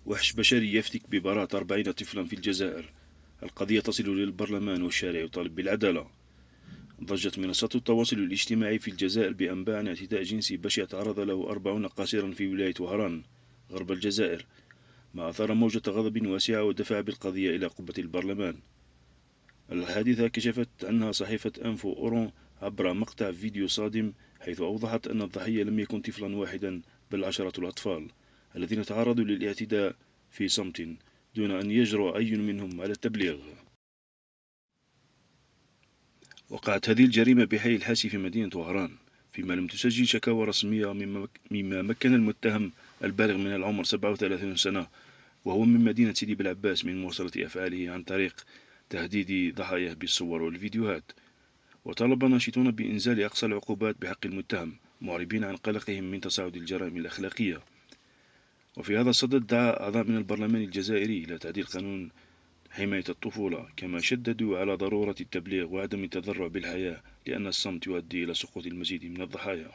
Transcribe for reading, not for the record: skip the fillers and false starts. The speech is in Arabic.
وحش بشري يفتك ببراءة 40 طفلا في الجزائر. القضية تصل للبرلمان والشارع يطالب بالعدالة. ضجت منصات التواصل الاجتماعي في الجزائر بأنباء عن اعتداء جنسي بشع تعرض له 40 قاصرا في ولاية وهران غرب الجزائر، ما أثار موجة غضب واسعة ودفع بالقضية إلى قبة البرلمان. الحادثة كشفت عنها صحيفة أنفو أورون عبر مقطع فيديو صادم، حيث أوضحت أن الضحية لم يكن طفلا واحدا بل عشرة الأطفال الذين تعرضوا للاعتداء في صمت دون أن يجرؤ أي منهم على التبليغ. وقعت هذه الجريمة بحي الحاسي في مدينة وهران، فيما لم تسجل شكاوى رسمية، مما مكن المتهم البالغ من العمر 37 سنة وهو من مدينة سيدي بالعباس من مواصلة أفعاله عن طريق تهديد ضحاياه بالصور والفيديوهات. وطالب ناشطون بإنزال أقصى العقوبات بحق المتهم، معربين عن قلقهم من تصاعد الجرائم الأخلاقية. وفي هذا الصدد دعا أعضاء من البرلمان الجزائري إلى تعديل قانون حماية الطفولة، كما شددوا على ضرورة التبليغ وعدم التذرع بالحياة، لأن الصمت يؤدي إلى سقوط المزيد من الضحايا.